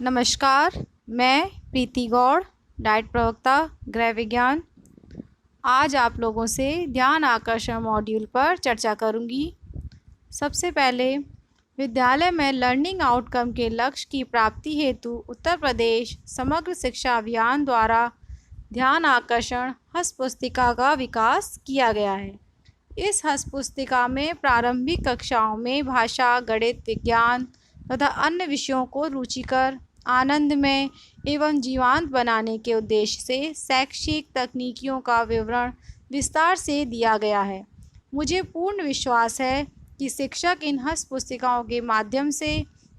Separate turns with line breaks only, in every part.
नमस्कार, मैं प्रीति गौड़, डाइट प्रवक्ता गृह विज्ञान। आज आप लोगों से ध्यान आकर्षण मॉड्यूल पर चर्चा करूंगी। सबसे पहले विद्यालय में लर्निंग आउटकम के लक्ष्य की प्राप्ति हेतु उत्तर प्रदेश समग्र शिक्षा अभियान द्वारा ध्यान आकर्षण हस्तपुस्तिका का विकास किया गया है। इस हस्तपुस्तिका में प्रारंभिक कक्षाओं में भाषा, गणित, विज्ञान तथा अन्य विषयों को रुचिकर, आनंदमय एवं जीवंत बनाने के उद्देश्य से शैक्षिक तकनीकियों का विवरण विस्तार से दिया गया है। मुझे पूर्ण विश्वास है कि शिक्षक इन हस्तपुस्तिकाओं के माध्यम से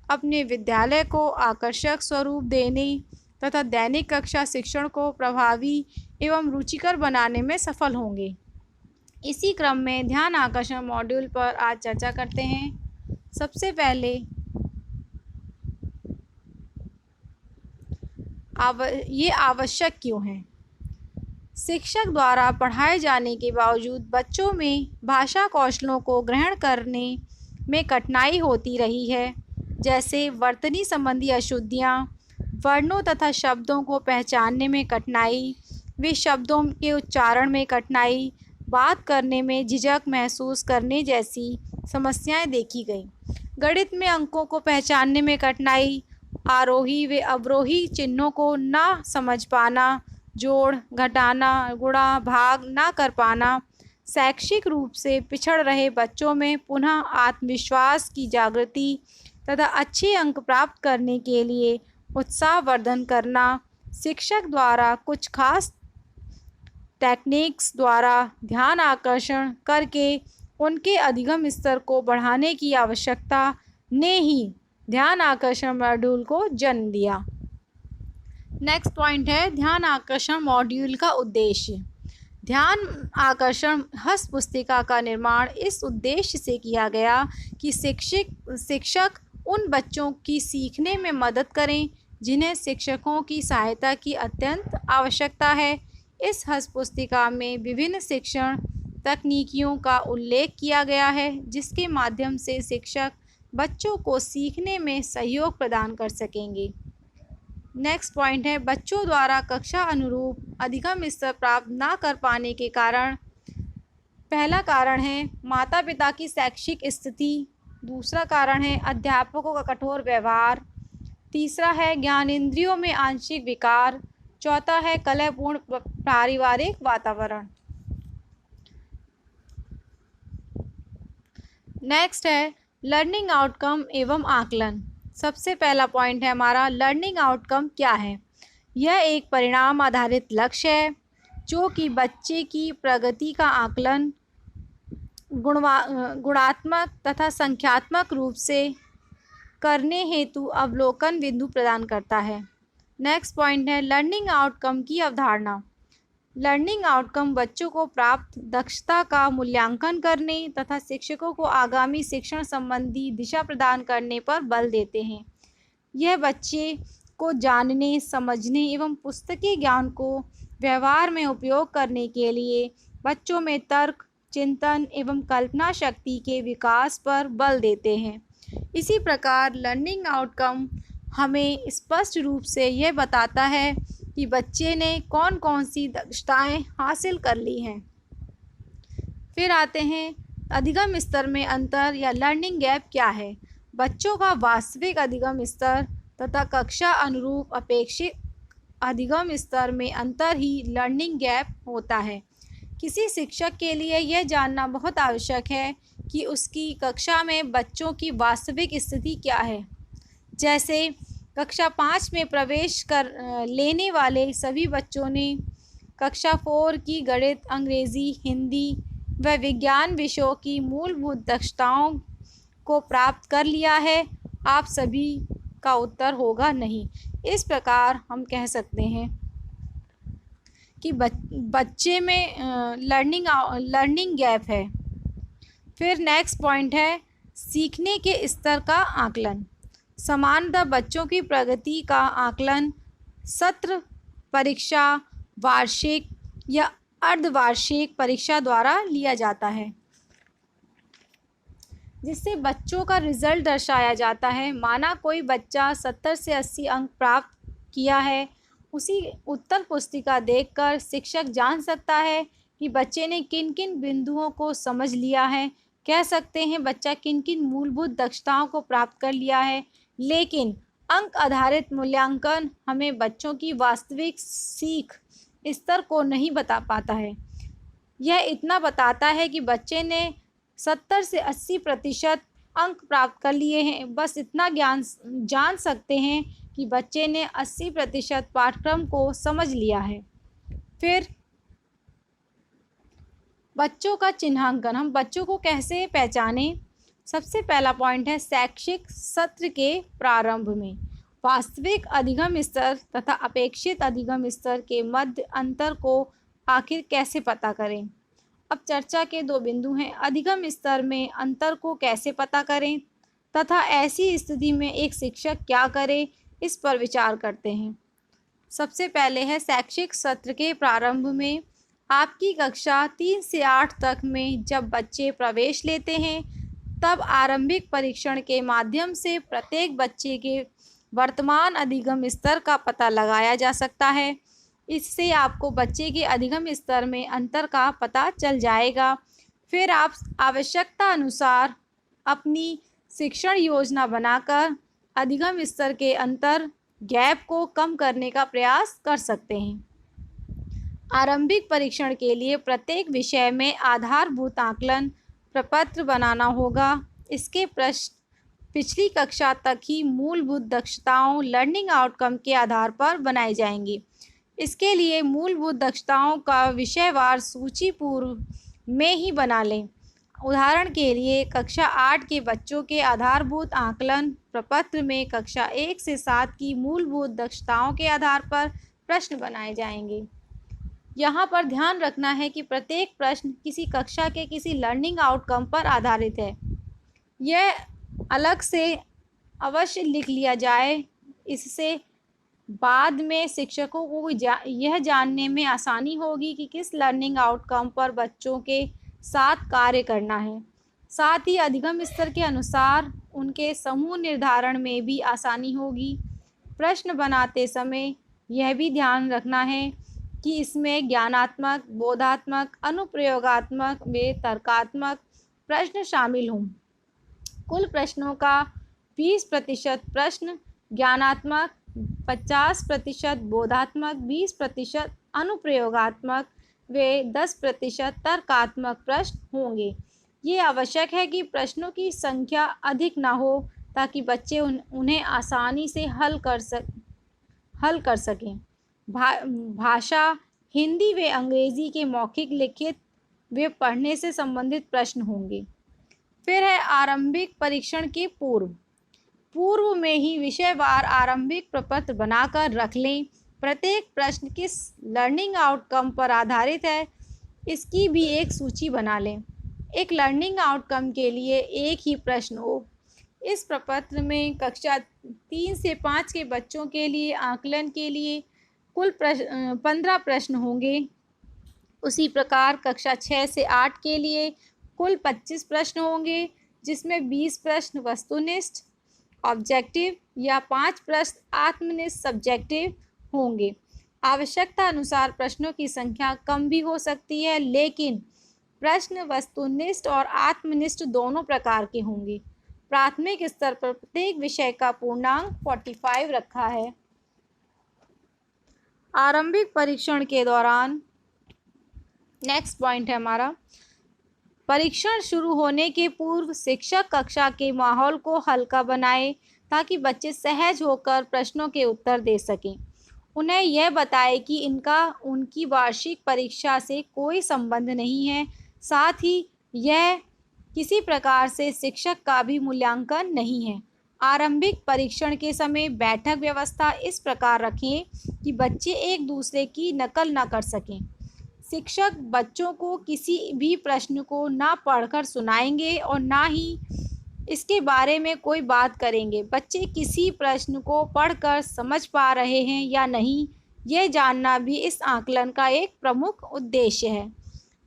अपने विद्यालय को आकर्षक स्वरूप देने तथा दैनिक कक्षा शिक्षण को प्रभावी एवं रुचिकर बनाने में सफल होंगे। इसी क्रम में ध्यान आकर्षण मॉड्यूल पर आज चर्चा करते हैं। सबसे पहले ये आवश्यक क्यों है। शिक्षक द्वारा पढ़ाए जाने के बावजूद बच्चों में भाषा कौशलों को ग्रहण करने में कठिनाई होती रही है, जैसे वर्तनी संबंधी अशुद्धियाँ, वर्णों तथा शब्दों को पहचानने में कठिनाई, वे शब्दों के उच्चारण में कठिनाई, बात करने में झिझक महसूस करने जैसी समस्याएं देखी गईं। गणित में अंकों को पहचानने में कठिनाई, आरोही व अवरोही चिन्हों को ना समझ पाना, जोड़, घटाना, गुणा, भाग ना कर पाना, शैक्षिक रूप से पिछड़ रहे बच्चों में पुनः आत्मविश्वास की जागृति तथा अच्छे अंक प्राप्त करने के लिए उत्साहवर्धन करना, शिक्षक द्वारा कुछ खास टेक्निक्स द्वारा ध्यान आकर्षण करके उनके अधिगम स्तर को बढ़ाने की आवश्यकता ने ही ध्यान आकर्षण मॉड्यूल को जन्म दिया। नेक्स्ट पॉइंट है ध्यान आकर्षण मॉड्यूल का उद्देश्य। ध्यान आकर्षण हस्तपुस्तिका का निर्माण इस उद्देश्य से किया गया कि शिक्षक उन बच्चों की सीखने में मदद करें जिन्हें शिक्षकों की सहायता की अत्यंत आवश्यकता है। इस हस्तपुस्तिका में विभिन्न शिक्षण तकनीकियों का उल्लेख किया गया है, जिसके माध्यम से शिक्षक बच्चों को सीखने में सहयोग प्रदान कर सकेंगे। नेक्स्ट पॉइंट है बच्चों द्वारा कक्षा अनुरूप अधिगम स्तर प्राप्त ना कर पाने के कारण। पहला कारण है माता पिता की शैक्षिक स्थिति, दूसरा कारण है अध्यापकों का कठोर व्यवहार, तीसरा है ज्ञानेंद्रियों में आंशिक विकार, चौथा है कलहपूर्ण पारिवारिक वातावरण। नेक्स्ट है लर्निंग आउटकम एवं आकलन। सबसे पहला पॉइंट है हमारा लर्निंग आउटकम क्या है। यह एक परिणाम आधारित लक्ष्य है जो कि बच्चे की प्रगति का आकलन गुणात्मक तथा संख्यात्मक रूप से करने हेतु अवलोकन बिंदु प्रदान करता है। नेक्स्ट पॉइंट है लर्निंग आउटकम की अवधारणा। लर्निंग आउटकम बच्चों को प्राप्त दक्षता का मूल्यांकन करने तथा शिक्षकों को आगामी शिक्षण संबंधी दिशा प्रदान करने पर बल देते हैं। यह बच्चे को जानने, समझने एवं पुस्तकीय ज्ञान को व्यवहार में उपयोग करने के लिए बच्चों में तर्क, चिंतन एवं कल्पना शक्ति के विकास पर बल देते हैं। इसी प्रकार लर्निंग आउटकम हमें स्पष्ट रूप से यह बताता है कि बच्चे ने कौन कौन सी दक्षताएं हासिल कर ली हैं। फिर आते हैं अधिगम स्तर में अंतर या लर्निंग गैप क्या है। बच्चों का वास्तविक अधिगम स्तर तथा कक्षा अनुरूप अपेक्षित अधिगम स्तर में अंतर ही लर्निंग गैप होता है। किसी शिक्षक के लिए यह जानना बहुत आवश्यक है कि उसकी कक्षा में बच्चों की वास्तविक स्थिति क्या है। जैसे कक्षा 5 में प्रवेश कर लेने वाले सभी बच्चों ने कक्षा 4 की गणित, अंग्रेज़ी, हिंदी व विज्ञान विषयों की मूलभूत दक्षताओं को प्राप्त कर लिया है। आप सभी का उत्तर होगा नहीं। इस प्रकार हम कह सकते हैं कि बच्चे में लर्निंग गैप है। फिर नेक्स्ट पॉइंट है सीखने के स्तर का आकलन। सामान्यतः बच्चों की प्रगति का आकलन सत्र परीक्षा, वार्षिक या अर्धवार्षिक परीक्षा द्वारा लिया जाता है। जिससे बच्चों का रिज़ल्ट दर्शाया जाता है। माना कोई बच्चा 70 से 80 अंक प्राप्त किया है, उसी उत्तर पुस्तिका देखकर शिक्षक जान सकता है कि बच्चे ने किन किन बिंदुओं को समझ लिया है। कह सकते हैं बच्चा किन किन मूलभूत दक्षताओं को प्राप्त कर लिया है। लेकिन अंक आधारित मूल्यांकन हमें बच्चों की वास्तविक सीख स्तर को नहीं बता पाता है। यह इतना बताता है कि बच्चे ने 70 से 80% अंक प्राप्त कर लिए हैं। बस इतना ज्ञान जान सकते हैं कि बच्चे ने 80% पाठ्यक्रम को समझ लिया है। फिर बच्चों का चिन्हांकन, हम बच्चों को कैसे पहचानें? सबसे पहला पॉइंट है शैक्षिक सत्र के प्रारंभ में वास्तविक अधिगम स्तर तथा अपेक्षित अधिगम स्तर के मध्य अंतर को आखिर कैसे पता करें। अब चर्चा के 2 बिंदु हैं। अधिगम स्तर में अंतर को कैसे पता करें तथा ऐसी स्थिति में एक शिक्षक क्या करे, इस पर विचार करते हैं। सबसे पहले है शैक्षिक सत्र के प्रारंभ में। आपकी कक्षा 3 से 8 तक में जब बच्चे प्रवेश लेते हैं, तब आरंभिक परीक्षण के माध्यम से प्रत्येक बच्चे के वर्तमान अधिगम स्तर का पता लगाया जा सकता है। इससे आपको बच्चे के अधिगम स्तर में अंतर का पता चल जाएगा। फिर आप आवश्यकता अनुसार अपनी शिक्षण योजना बनाकर अधिगम स्तर के अंतर गैप को कम करने का प्रयास कर सकते हैं। आरंभिक परीक्षण के लिए प्रत्येक विषय में आधारभूत आकलन प्रपत्र बनाना होगा। इसके प्रश्न पिछली कक्षा तक ही मूलभूत दक्षताओं लर्निंग आउटकम के आधार पर बनाए जाएंगे। इसके लिए मूलभूत दक्षताओं का विषयवार सूची पूर्व में ही बना लें। उदाहरण के लिए कक्षा 8 के बच्चों के आधारभूत आकलन प्रपत्र में कक्षा 1 से 7 की मूलभूत दक्षताओं के आधार पर प्रश्न बनाए जाएंगे। यहाँ पर ध्यान रखना है कि प्रत्येक प्रश्न किसी कक्षा के किसी लर्निंग आउटकम पर आधारित है। यह अलग से अवश्य लिख लिया जाए। इससे बाद में शिक्षकों को यह जानने में आसानी होगी कि किस लर्निंग आउटकम पर बच्चों के साथ कार्य करना है। साथ ही अधिगम स्तर के अनुसार उनके समूह निर्धारण में भी आसानी होगी। प्रश्न बनाते समय यह भी ध्यान रखना है कि इसमें ज्ञानात्मक, बोधात्मक, अनुप्रयोगात्मक व तर्कात्मक प्रश्न शामिल हों। कुल प्रश्नों का 20% प्रश्न ज्ञानात्मक, 50% बोधात्मक, 20% अनुप्रयोगात्मक व 10% तर्कात्मक प्रश्न होंगे। ये आवश्यक है कि प्रश्नों की संख्या अधिक ना हो ताकि बच्चे उन्हें आसानी से हल कर सकें। भाषा हिंदी व अंग्रेज़ी के मौखिक, लिखित व पढ़ने से संबंधित प्रश्न होंगे। फिर है आरंभिक परीक्षण के पूर्व में ही विषयवार आरंभिक प्रपत्र बनाकर रख लें। प्रत्येक प्रश्न किस लर्निंग आउटकम पर आधारित है, इसकी भी एक सूची बना लें। एक लर्निंग आउटकम के लिए एक ही प्रश्न हो। इस प्रपत्र में कक्षा 3 से 5 के बच्चों के लिए आकलन के लिए कुल 15 प्रश्न होंगे। उसी प्रकार कक्षा 6 से 8 के लिए कुल 25 प्रश्न होंगे, जिसमें 20 प्रश्न वस्तुनिष्ठ ऑब्जेक्टिव या 5 प्रश्न आत्मनिष्ठ सब्जेक्टिव होंगे। आवश्यकता अनुसार प्रश्नों की संख्या कम भी हो सकती है, लेकिन प्रश्न वस्तुनिष्ठ और आत्मनिष्ठ दोनों प्रकार के होंगे। प्राथमिक स्तर पर प्रत्येक विषय का पूर्णांक 45 रखा है। आरंभिक परीक्षण के दौरान नेक्स्ट पॉइंट है हमारा, परीक्षण शुरू होने के पूर्व शिक्षक कक्षा के माहौल को हल्का बनाए ताकि बच्चे सहज होकर प्रश्नों के उत्तर दे सकें। उन्हें यह बताए कि इनका उनकी वार्षिक परीक्षा से कोई संबंध नहीं है। साथ ही यह किसी प्रकार से शिक्षक का भी मूल्यांकन नहीं है। आरंभिक परीक्षण के समय बैठक व्यवस्था इस प्रकार रखें कि बच्चे एक दूसरे की नकल न कर सकें। शिक्षक बच्चों को किसी भी प्रश्न को ना पढ़कर सुनाएंगे और ना ही इसके बारे में कोई बात करेंगे। बच्चे किसी प्रश्न को पढ़कर समझ पा रहे हैं या नहीं, ये जानना भी इस आकलन का एक प्रमुख उद्देश्य है।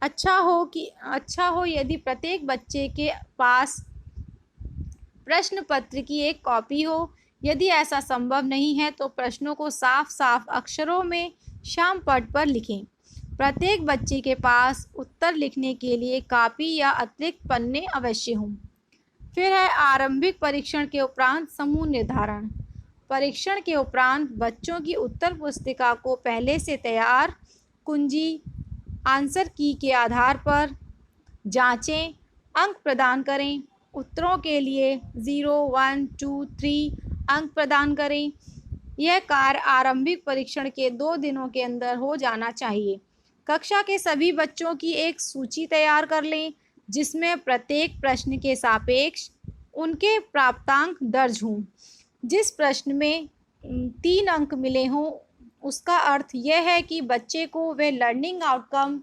अच्छा हो यदि प्रत्येक बच्चे के पास प्रश्न पत्र की एक कॉपी हो। यदि ऐसा संभव नहीं है तो प्रश्नों को साफ साफ अक्षरों में श्याम पट पर लिखें। प्रत्येक बच्चे के पास उत्तर लिखने के लिए कॉपी या अतिरिक्त पन्ने अवश्य हों। फिर है आरंभिक परीक्षण के उपरांत समूह निर्धारण। परीक्षण के उपरांत बच्चों की उत्तर पुस्तिका को पहले से तैयार कुंजी आंसर की के आधार पर जांचें, अंक प्रदान करें। उत्तरों के लिए 0, 1, 2, 3 अंक प्रदान करें। यह कार्य आरंभिक परीक्षण के 2 दिनों के अंदर हो जाना चाहिए। कक्षा के सभी बच्चों की एक सूची तैयार कर लें जिसमें प्रत्येक प्रश्न के सापेक्ष उनके प्राप्तांक दर्ज हों। जिस प्रश्न में 3 अंक मिले हों उसका अर्थ यह है कि बच्चे को वह लर्निंग आउटकम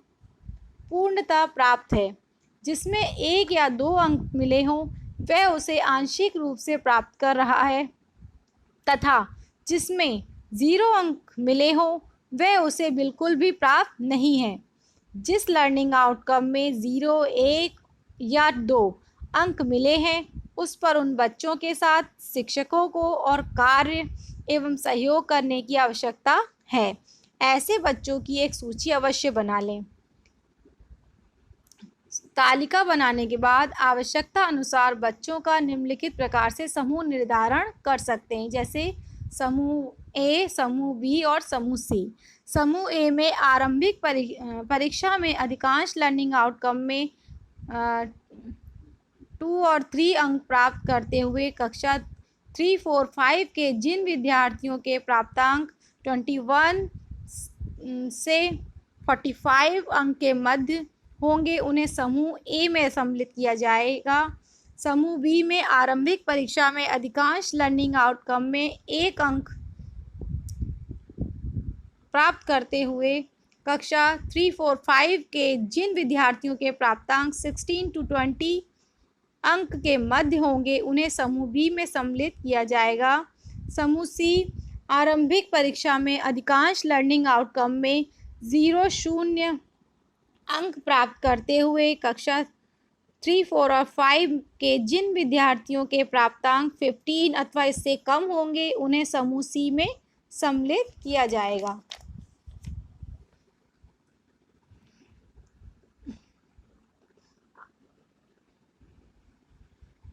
पूर्णतः प्राप्त है। जिसमें 1 या 2 अंक मिले हों वह उसे आंशिक रूप से प्राप्त कर रहा है तथा जिसमें 0 अंक मिले हों वह उसे बिल्कुल भी प्राप्त नहीं है। जिस लर्निंग आउटकम में 0, 1 या 2 अंक मिले हैं उस पर उन बच्चों के साथ शिक्षकों को और कार्य एवं सहयोग करने की आवश्यकता है। ऐसे बच्चों की एक सूची अवश्य बना लें। तालिका बनाने के बाद आवश्यकता अनुसार बच्चों का निम्नलिखित प्रकार से समूह निर्धारण कर सकते हैं, जैसे समूह ए, समूह बी और समूह सी। समूह ए में आरंभिक परीक्षा में अधिकांश लर्निंग आउटकम में 2 और 3 अंक प्राप्त करते हुए कक्षा 3, 4, 5 के जिन विद्यार्थियों के प्राप्तांक 21 से 45 अंक के मध्य होंगे उन्हें समूह ए में सम्मिलित किया जाएगा। समूह बी में आरंभिक परीक्षा में अधिकांश लर्निंग आउटकम में 1 अंक प्राप्त करते हुए कक्षा 3, 4, 5 के जिन विद्यार्थियों के प्राप्तांक 16 to 20 अंक के मध्य होंगे उन्हें समूह बी में सम्मिलित किया जाएगा। समूह सी आरंभिक परीक्षा में अधिकांश लर्निंग आउटकम में 0, 0 अंक प्राप्त करते हुए कक्षा 3, 4 और 5 के जिन विद्यार्थियों के प्राप्तांक 15 अथवा इससे कम होंगे उन्हें समूह सी में सम्मिलित किया जाएगा।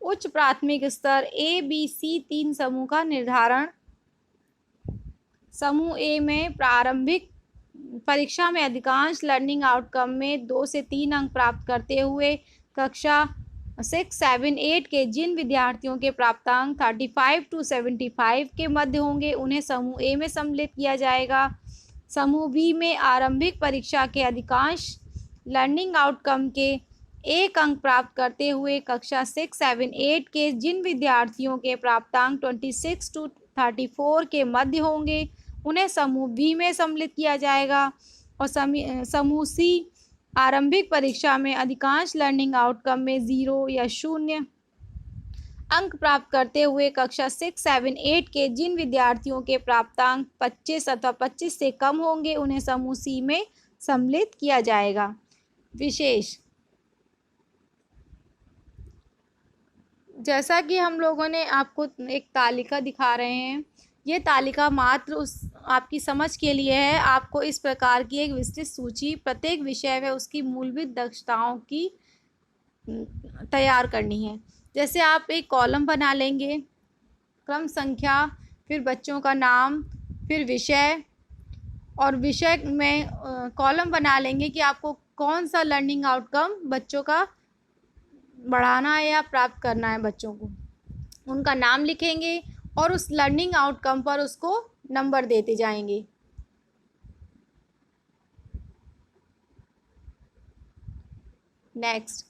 उच्च प्राथमिक स्तर ए, बी, सी 3 समूह का निर्धारण। समूह ए में प्रारंभिक परीक्षा में अधिकांश लर्निंग आउटकम में 2 से 3 अंक प्राप्त करते हुए कक्षा 6, 7, 8 के जिन विद्यार्थियों के प्राप्तांक 35 to 75 के मध्य होंगे उन्हें समूह ए में सम्मिलित किया जाएगा। समूह बी में आरंभिक परीक्षा के अधिकांश लर्निंग आउटकम के 1 अंक प्राप्त करते हुए कक्षा 6, 7, 8 के जिन विद्यार्थियों के प्राप्तांक 26 to 34 के मध्य होंगे उन्हें समूह बी में सम्मिलित किया जाएगा। और समूह सी आरंभिक परीक्षा में अधिकांश लर्निंग आउटकम में 0 या 0 अंक प्राप्त करते हुए कक्षा 6, 7, 8 के जिन विद्यार्थियों के प्राप्तांक 25 अथवा 25 से कम होंगे उन्हें समूह सी में सम्मिलित किया जाएगा। विशेष जैसा कि हम लोगों ने आपको एक तालिका दिखा रहे हैं, ये तालिका मात्र उस आपकी समझ के लिए है। आपको इस प्रकार की एक विस्तृत सूची प्रत्येक विषय व उसकी मूलभूत दक्षताओं की तैयार करनी है। जैसे आप एक कॉलम बना लेंगे, क्रम संख्या, फिर बच्चों का नाम, फिर विषय, और विषय में कॉलम बना लेंगे कि आपको कौन सा लर्निंग आउटकम बच्चों का बढ़ाना है या प्राप्त करना है। बच्चों को उनका नाम लिखेंगे और उस लर्निंग आउटकम पर उसको नंबर देते जाएंगे। नेक्स्ट,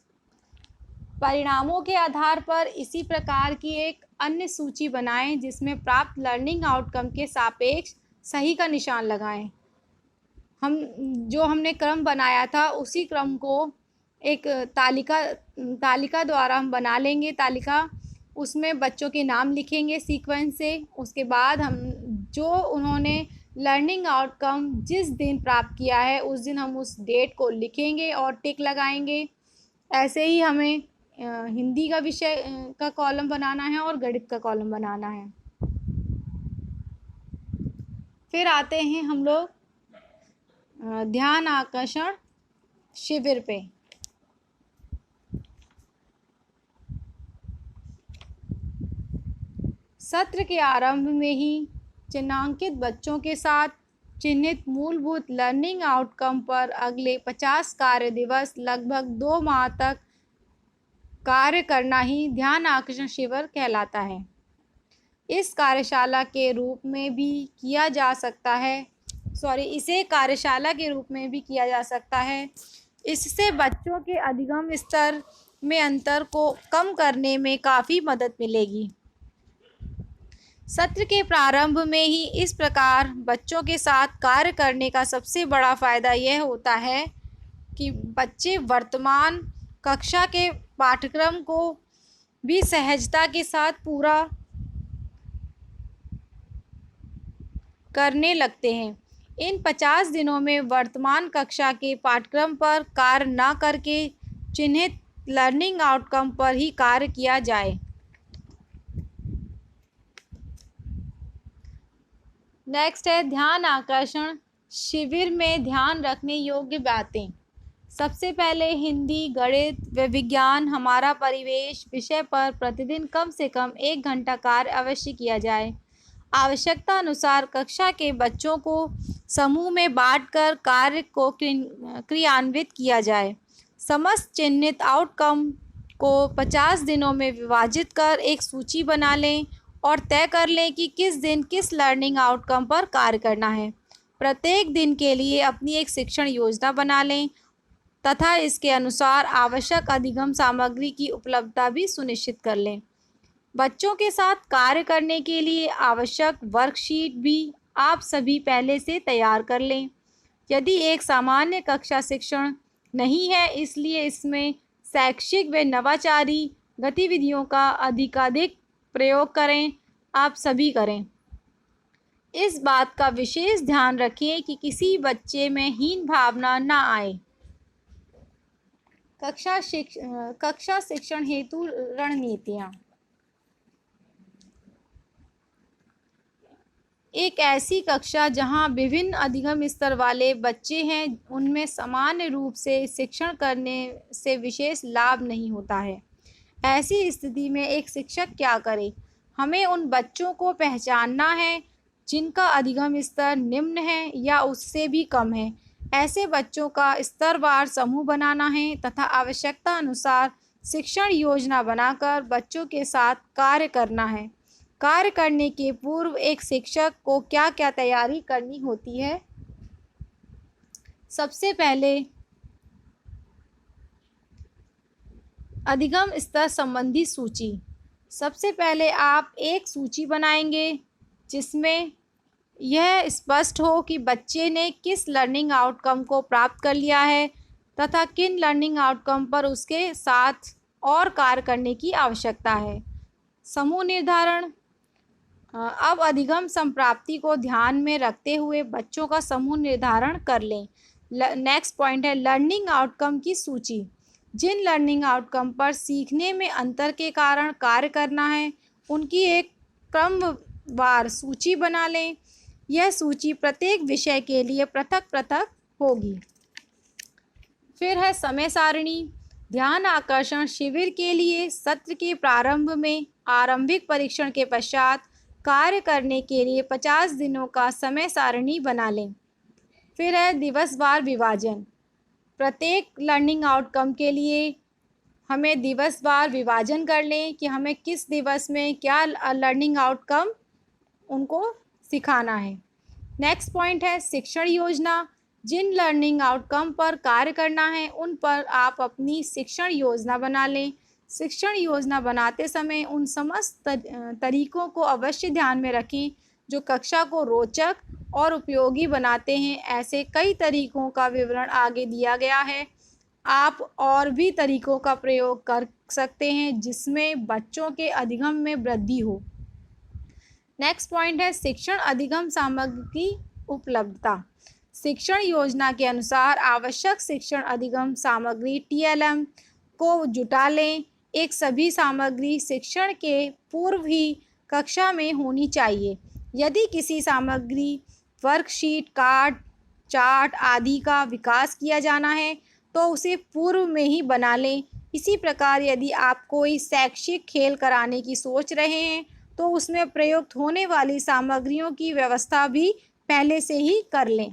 परिणामों के आधार पर इसी प्रकार की एक अन्य सूची बनाएं जिसमें प्राप्त लर्निंग आउटकम के सापेक्ष सही का निशान लगाएं। हमने क्रम बनाया था उसी क्रम को एक तालिका द्वारा हम बना लेंगे। तालिका, उसमें बच्चों के नाम लिखेंगे सीक्वेंस से। उसके बाद हम जो उन्होंने लर्निंग आउटकम जिस दिन प्राप्त किया है उस दिन हम उस डेट को लिखेंगे और टिक लगाएंगे। ऐसे ही हमें हिंदी का विषय का कॉलम बनाना है और गणित का कॉलम बनाना है। फिर आते हैं हम लोग ध्यान आकर्षण शिविर पे। सत्र के आरंभ में ही चिन्हांकित बच्चों के साथ चिन्हित मूलभूत लर्निंग आउटकम पर अगले 50 कार्य दिवस लगभग 2 माह तक कार्य करना ही ध्यान आकर्षण शिविर कहलाता है। इस कार्यशाला के रूप में भी किया जा सकता है इसे कार्यशाला के रूप में भी किया जा सकता है। इससे बच्चों के अधिगम स्तर में अंतर को कम करने में काफ़ी मदद मिलेगी। सत्र के प्रारंभ में ही इस प्रकार बच्चों के साथ कार्य करने का सबसे बड़ा फ़ायदा यह होता है कि बच्चे वर्तमान कक्षा के पाठ्यक्रम को भी सहजता के साथ पूरा करने लगते हैं। इन 50 दिनों में वर्तमान कक्षा के पाठ्यक्रम पर कार्य न करके चिन्हित लर्निंग आउटकम पर ही कार्य किया जाए। नेक्स्ट है ध्यान आकर्षण शिविर में ध्यान रखने योग्य बातें। सबसे पहले हिंदी, गणित व विज्ञान हमारा परिवेश विषय पर प्रतिदिन कम से कम 1 घंटा कार्य अवश्य किया जाए। आवश्यकता अनुसार कक्षा के बच्चों को समूह में बांटकर कार्य को क्रियान्वित किया जाए। समस्त चिन्हित आउटकम को 50 दिनों में विभाजित कर एक सूची बना लें और तय कर लें कि किस दिन किस लर्निंग आउटकम पर कार्य करना है। प्रत्येक दिन के लिए अपनी एक शिक्षण योजना बना लें तथा इसके अनुसार आवश्यक अधिगम सामग्री की उपलब्धता भी सुनिश्चित कर लें। बच्चों के साथ कार्य करने के लिए आवश्यक वर्कशीट भी आप सभी पहले से तैयार कर लें। यदि एक सामान्य कक्षा शिक्षण नहीं है, इसलिए इसमें शैक्षिक व नवाचारी गतिविधियों का अधिकाधिक प्रयोग करें, आप सभी करें। इस बात का विशेष ध्यान रखें कि किसी बच्चे में हीन भावना न आए। कक्षा शिक्षण हेतु रणनीतियाँ। एक ऐसी कक्षा जहां विभिन्न अधिगम स्तर वाले बच्चे हैं, उनमें सामान्य रूप से शिक्षण करने से विशेष लाभ नहीं होता है। ऐसी स्थिति में एक शिक्षक क्या करे? हमें उन बच्चों को पहचानना है जिनका अधिगम स्तर निम्न है या उससे भी कम है। ऐसे बच्चों का स्तरवार समूह बनाना है तथा आवश्यकता अनुसार शिक्षण योजना बनाकर बच्चों के साथ कार्य करना है। कार्य करने के पूर्व एक शिक्षक को क्या क्या तैयारी करनी होती है? सबसे पहले अधिगम स्तर संबंधी सूची। सबसे पहले आप एक सूची बनाएंगे जिसमें यह स्पष्ट हो कि बच्चे ने किस लर्निंग आउटकम को प्राप्त कर लिया है तथा किन लर्निंग आउटकम पर उसके साथ और कार्य करने की आवश्यकता है। समूह निर्धारण। अब अधिगम संप्राप्ति को ध्यान में रखते हुए बच्चों का समूह निर्धारण कर लें। नेक्स्ट पॉइंट है लर्निंग आउटकम की सूची। जिन लर्निंग आउटकम पर सीखने में अंतर के कारण कार्य करना है, उनकी एक क्रमवार सूची बना लें। यह सूची प्रत्येक विषय के लिए पृथक पृथक होगी। फिर है समय सारणी। ध्यान आकर्षण शिविर के लिए सत्र के प्रारंभ में आरंभिक परीक्षण के पश्चात कार्य करने के लिए 50 दिनों का समय सारणी बना लें। फिर है दिवसवार विभाजन। प्रत्येक लर्निंग आउटकम के लिए हमें दिवसवार विभाजन कर लें कि हमें किस दिवस में क्या लर्निंग आउटकम उनको सिखाना है। नेक्स्ट पॉइंट है शिक्षण योजना। जिन लर्निंग आउटकम पर कार्य करना है, उन पर आप अपनी शिक्षण योजना बना लें। शिक्षण योजना बनाते समय उन समस्त तरीकों को अवश्य ध्यान में रखें जो कक्षा को रोचक और उपयोगी बनाते हैं। ऐसे कई तरीकों का विवरण आगे दिया गया है। आप और भी तरीकों का प्रयोग कर सकते हैं जिसमें बच्चों के अधिगम में वृद्धि हो। नेक्स्ट पॉइंट है शिक्षण अधिगम सामग्री की उपलब्धता। शिक्षण योजना के अनुसार आवश्यक शिक्षण अधिगम सामग्री TLM को जुटा लें। एक सभी सामग्री शिक्षण के पूर्व ही कक्षा में होनी चाहिए। यदि किसी सामग्री वर्कशीट, कार्ड, चार्ट आदि का विकास किया जाना है तो उसे पूर्व में ही बना लें। इसी प्रकार यदि आप कोई शैक्षिक खेल कराने की सोच रहे हैं तो उसमें प्रयुक्त होने वाली सामग्रियों की व्यवस्था भी पहले से ही कर लें।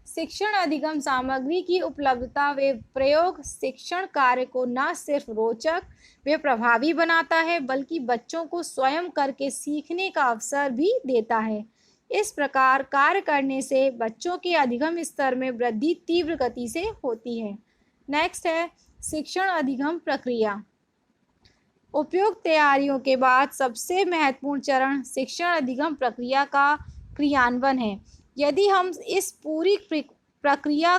शिक्षण अधिगम सामग्री की उपलब्धता व प्रयोग शिक्षण कार्य को न सिर्फ रोचक व प्रभावी बनाता है बल्कि बच्चों को स्वयं करके सीखने का अवसर भी देता है। इस प्रकार कार्य करने से बच्चों के अधिगम स्तर में वृद्धि तीव्र गति से होती है। नेक्स्ट है शिक्षण अधिगम प्रक्रिया। उपयुक्त तैयारियों के बाद सबसे महत्वपूर्ण चरण शिक्षण अधिगम प्रक्रिया का क्रियान्वयन है। यदि हम इस पूरी प्रक्रिया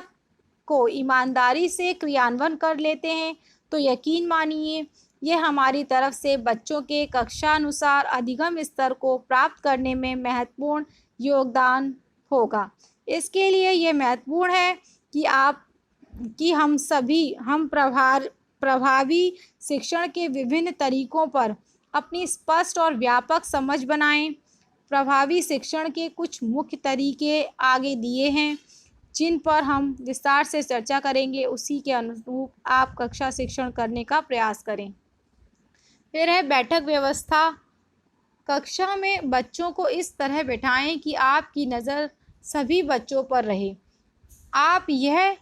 को ईमानदारी से क्रियान्वयन कर लेते हैं तो यकीन मानिए यह हमारी तरफ से बच्चों के कक्षानुसार अधिगम स्तर को प्राप्त करने में महत्वपूर्ण योगदान होगा। इसके लिए यह महत्वपूर्ण है कि हम प्रभावी शिक्षण के विभिन्न तरीकों पर अपनी स्पष्ट और व्यापक समझ बनाएं। प्रभावी शिक्षण के कुछ मुख्य तरीके आगे दिए हैं जिन पर हम विस्तार से चर्चा करेंगे। उसी के अनुरूप आप कक्षा शिक्षण करने का प्रयास करें। फिर है बैठक व्यवस्था। कक्षा में बच्चों को इस तरह बिठाएं कि आपकी नज़र सभी बच्चों पर रहे। आप यह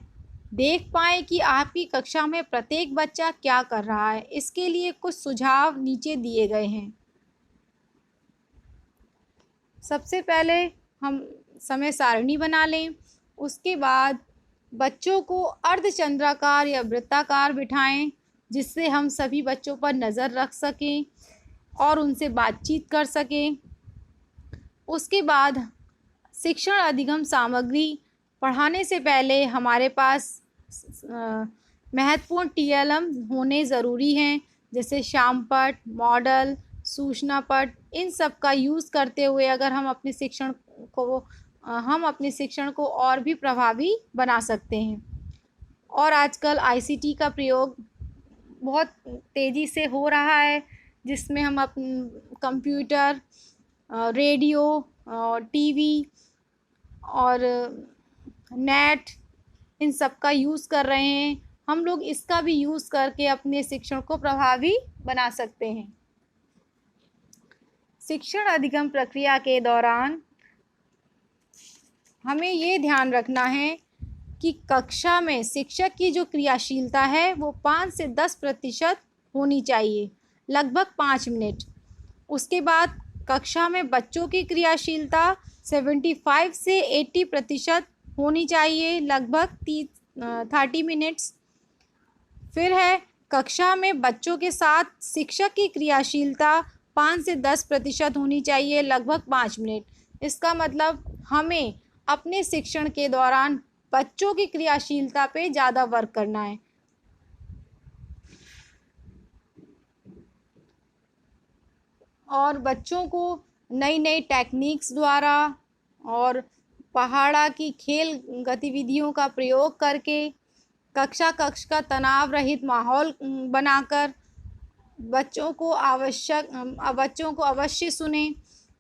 देख पाएँ कि आपकी कक्षा में प्रत्येक बच्चा क्या कर रहा है। इसके लिए कुछ सुझाव नीचे दिए गए हैं। सबसे पहले हम समय सारणी बना लें। उसके बाद बच्चों को अर्धचंद्राकार या वृत्ताकार बिठाएं जिससे हम सभी बच्चों पर नज़र रख सकें और उनसे बातचीत कर सकें। उसके बाद शिक्षण अधिगम सामग्री पढ़ाने से पहले हमारे पास महत्वपूर्ण TLM होने ज़रूरी हैं, जैसे श्यामपट्ट, मॉडल, सूचना पट। इन सब का यूज़ करते हुए अगर हम अपने शिक्षण को और भी प्रभावी बना सकते हैं। और आजकल ICT का प्रयोग बहुत तेज़ी से हो रहा है जिसमें हम कंप्यूटर, रेडियो, TV और नेट इन सब का यूज़ कर रहे हैं। हम लोग इसका भी यूज़ करके अपने शिक्षण को प्रभावी बना सकते हैं। शिक्षण अधिगम प्रक्रिया के दौरान हमें ये ध्यान रखना है कि कक्षा में शिक्षक की जो क्रियाशीलता है वो 5 से 10% होनी चाहिए, लगभग 5 मिनट। उसके बाद कक्षा में बच्चों की क्रियाशीलता 75 से 80% होनी चाहिए, लगभग 30 मिनट्स। फिर है कक्षा में बच्चों के साथ शिक्षक की क्रियाशीलता 5 से 10% होनी चाहिए, लगभग 5 मिनट। इसका मतलब हमें अपने शिक्षण के दौरान बच्चों की क्रियाशीलता पे ज़्यादा वर्क करना है। और बच्चों को नई नई टेक्निक्स द्वारा और पहाड़ा की खेल गतिविधियों का प्रयोग करके कक्षा का तनाव रहित माहौल बनाकर बच्चों को अवश्य सुनें।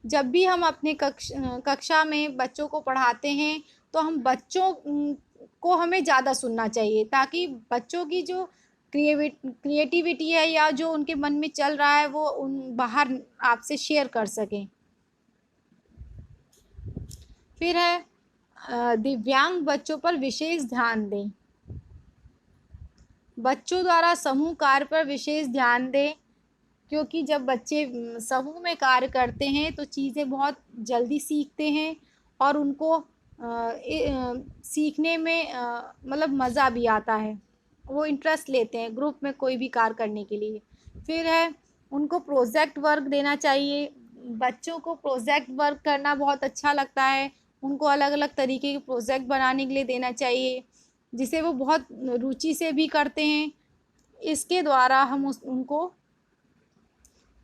जब भी हम अपने कक्षा में बच्चों को पढ़ाते हैं तो हम बच्चों को हमें ज़्यादा सुनना चाहिए ताकि बच्चों की जो क्रिएटिविटी है या जो उनके मन में चल रहा है वो बाहर आपसे शेयर कर सकें। फिर है दिव्यांग बच्चों पर विशेष ध्यान दें। बच्चों द्वारा समूह कार्य पर विशेष ध्यान दें क्योंकि जब बच्चे समूह में कार्य करते हैं तो चीज़ें बहुत जल्दी सीखते हैं और उनको सीखने में मतलब मज़ा भी आता है, वो इंटरेस्ट लेते हैं ग्रुप में कोई भी कार्य करने के लिए। फिर है उनको प्रोजेक्ट वर्क देना चाहिए। बच्चों को प्रोजेक्ट वर्क करना बहुत अच्छा लगता है, उनको अलग अलग तरीके के प्रोजेक्ट बनाने के लिए देना चाहिए जिसे वो बहुत रुचि से भी करते हैं। इसके द्वारा हम उनको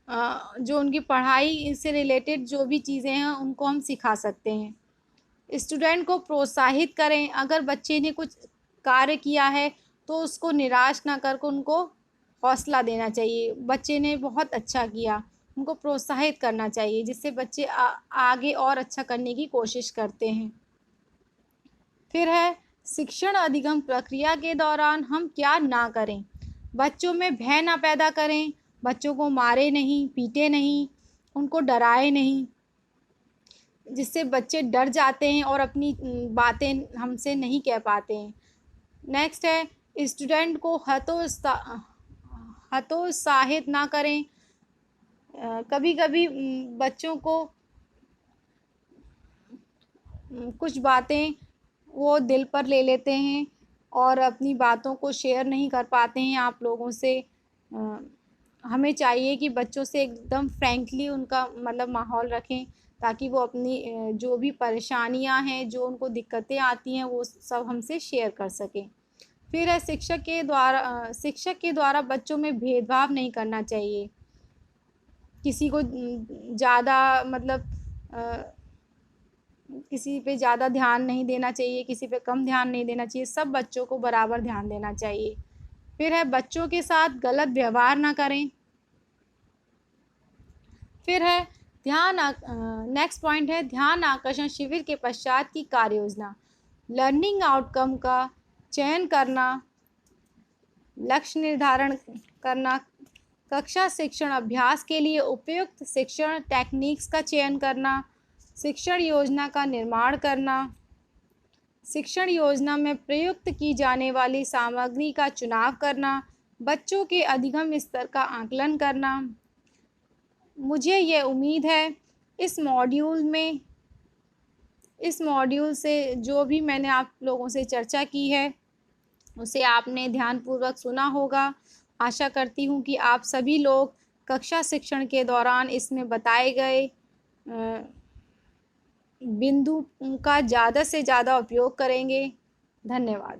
जो उनकी पढ़ाई से रिलेटेड जो भी चीज़ें हैं उनको हम सिखा सकते हैं। स्टूडेंट को प्रोत्साहित करें। अगर बच्चे ने कुछ कार्य किया है तो उसको निराश ना करके उनको हौसला देना चाहिए। बच्चे ने बहुत अच्छा किया, उनको प्रोत्साहित करना चाहिए, जिससे बच्चे आगे और अच्छा करने की कोशिश करते हैं। फिर है शिक्षण अधिगम प्रक्रिया के दौरान हम क्या ना करें। बच्चों में भय ना पैदा करें, बच्चों को मारे नहीं, पीटे नहीं, उनको डराए नहीं, जिससे बच्चे डर जाते हैं और अपनी बातें हमसे नहीं कह पाते हैं। नेक्स्ट है स्टूडेंट को हतोत्साहित ना करें। कभी कभी बच्चों को कुछ बातें वो दिल पर ले लेते हैं और अपनी बातों को शेयर नहीं कर पाते हैं आप लोगों से। हमें चाहिए कि बच्चों से एकदम फ्रैंकली उनका मतलब माहौल रखें, ताकि वो अपनी जो भी परेशानियां हैं, जो उनको दिक्कतें आती हैं, वो सब हमसे शेयर कर सकें। फिर है शिक्षक के द्वारा बच्चों में भेदभाव नहीं करना चाहिए। किसी को ज़्यादा मतलब किसी पे ज़्यादा ध्यान नहीं देना चाहिए, किसी पे कम ध्यान नहीं देना चाहिए, सब बच्चों को बराबर ध्यान देना चाहिए। फिर है बच्चों के साथ गलत व्यवहार ना करें। फिर है नेक्स्ट पॉइंट है ध्यान आकर्षण शिविर के पश्चात की कार्य योजना। लर्निंग आउटकम का चयन करना, लक्ष्य निर्धारण करना, कक्षा शिक्षण अभ्यास के लिए उपयुक्त शिक्षण टेक्निक्स का चयन करना, शिक्षण योजना का निर्माण करना, शिक्षण योजना में प्रयुक्त की जाने वाली सामग्री का चुनाव करना, बच्चों के अधिगम स्तर का आकलन करना। मुझे ये उम्मीद है इस मॉड्यूल से जो भी मैंने आप लोगों से चर्चा की है उसे आपने ध्यानपूर्वक सुना होगा। आशा करती हूँ कि आप सभी लोग कक्षा शिक्षण के दौरान इसमें बताए गए बिंदु का ज़्यादा से ज़्यादा उपयोग करेंगे। धन्यवाद।